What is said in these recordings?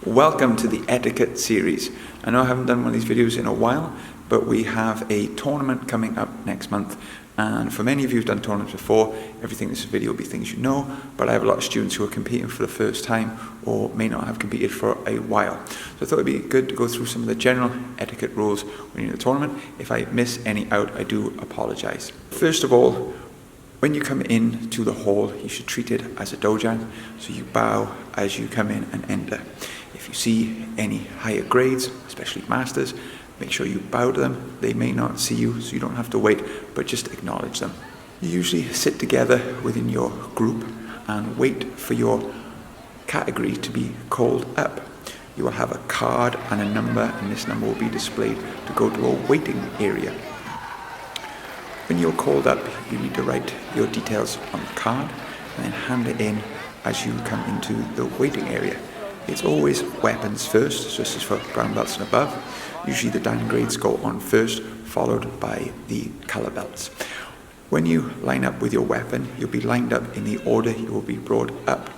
Welcome to the Etiquette series. I know I haven't done one of these videos in a while, but we have a tournament coming up next month. And for many of you who've done tournaments before, everything in this video will be things you know, but I have a lot of students who are competing for the first time or may not have competed for a while. So I thought it'd be good to go through some of the general etiquette rules when you're in the tournament. If I miss any out, I do apologize. First of all, when you come in to the hall, you should treat it as a dojang, so you bow as you come in and enter. If you see any higher grades, especially masters, make sure you bow to them. They may not see you, so you don't have to wait, but just acknowledge them. You usually sit together within your group and wait for your category to be called up. You will have a card and a number, and this number will be displayed to go to a waiting area. When you're called up, you need to write your details on the card and then hand it in as you come into the waiting area. It's always weapons first, so this is for brown belts and above. Usually the dan grades go on first, followed by the colour belts. When you line up with your weapon, you'll be lined up in the order you will be brought up.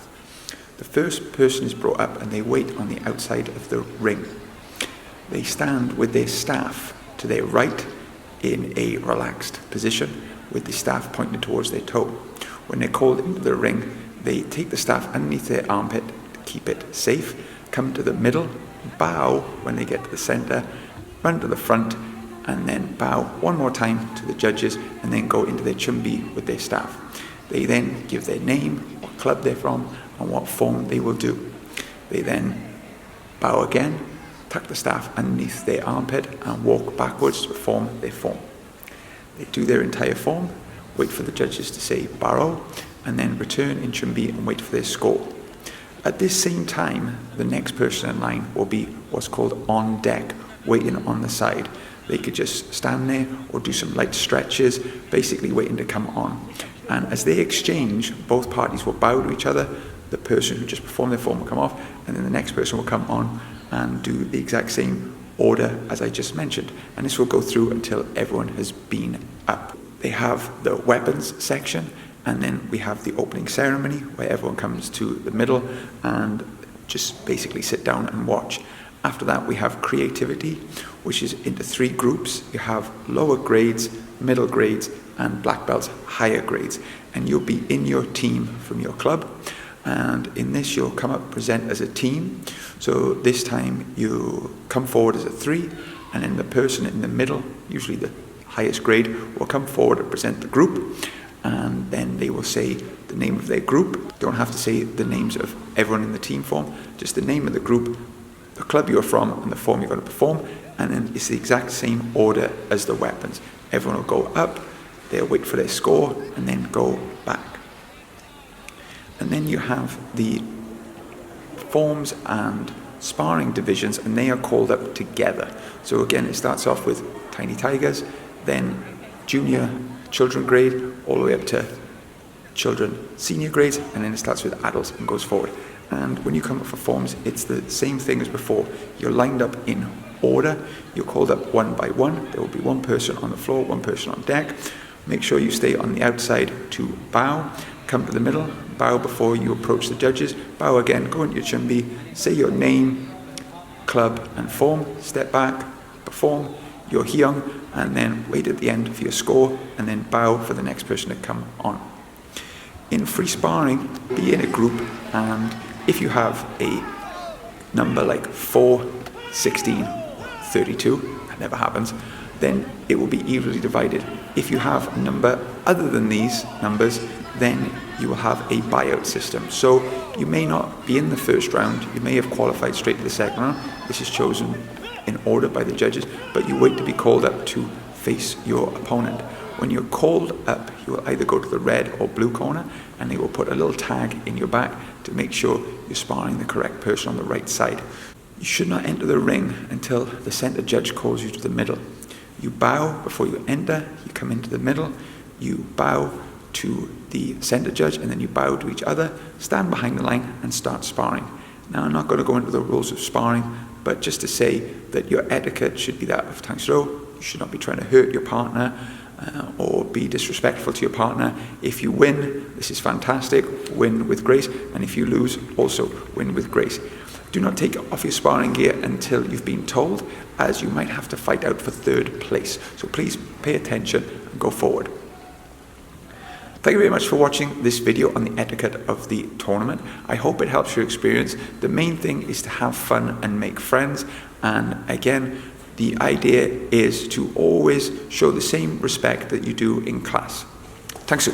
The first person is brought up and they wait on the outside of the ring. They stand with their staff to their right in a relaxed position with the staff pointing towards their toe. When they're called into the ring, they take the staff underneath their armpit to keep it safe, come to the middle, bow when they get to the center, run to the front, and then bow one more time to the judges, and then go into their chumbi with their staff. They then give their name, what club they're from, and what form they will do. They then bow again, tuck the staff underneath their armpit, and walk backwards to perform their form. They do their entire form, wait for the judges to say baro, and then return in chumbi and wait for their score. At this same time, the next person in line will be what's called on deck, waiting on the side. They could just stand there or do some light stretches, basically waiting to come on. And as they exchange, both parties will bow to each other. The person who just performed their form will come off, and then the next person will come on and do the exact same order as I just mentioned. And this will go through until everyone has been up. They have the weapons section, and then we have the opening ceremony where everyone comes to the middle and just basically sit down and watch. After that, we have creativity, which is into three groups. You have lower grades, middle grades, and black belts, higher grades. And you'll be in your team from your club. And in this, you'll come up, present as a team. So this time, you come forward as a 3, and then the person in the middle, usually the highest grade, will come forward and present the group. And then they will say the name of their group. You don't have to say the names of everyone in the team form, just the name of the group, the club you're from, and the form you're going to perform. And then it's the exact same order as the weapons. Everyone will go up, they'll wait for their score, and then go back. And then you have the forms and sparring divisions, and they are called up together. So again, it starts off with tiny tigers, then junior children grade, all the way up to children senior grades, and then it starts with adults and goes forward. And when you come up for forms, it's the same thing as before. You're lined up in order, you're called up one by one. There will be one person on the floor, one person on deck. Make sure you stay on the outside to bow, come to the middle, bow before you approach the judges, bow again, go into your chumbi, say your name, club and form, step back, perform your hyung, and then wait at the end for your score, and then bow for the next person to come on. In free sparring, be in a group, and if you have a number like 4, 16, 32, that never happens, then it will be evenly divided. If you have a number other than these numbers, then you will have a buyout system. So you may not be in the first round, you may have qualified straight to the second round. This is chosen in order by the judges, but you wait to be called up to face your opponent. When you're called up, you will either go to the red or blue corner, and they will put a little tag in your back to make sure you're sparring the correct person on the right side. You should not enter the ring until the center judge calls you to the middle. You bow before you enter, you come into the middle, you bow to the center judge, and then you bow to each other, stand behind the line, and start sparring. Now, I'm not going to go into the rules of sparring, but just to say that your etiquette should be that of tang soo. You should not be trying to hurt your partner or be disrespectful to your partner. If you win, this is fantastic, win with grace, and if you lose, also win with grace. Do not take off your sparring gear until you've been told, as you might have to fight out for third place. So please pay attention and go forward. Thank you very much for watching this video on the etiquette of the tournament. I hope it helps your experience. The main thing is to have fun and make friends. And again, the idea is to always show the same respect that you do in class. Thanks.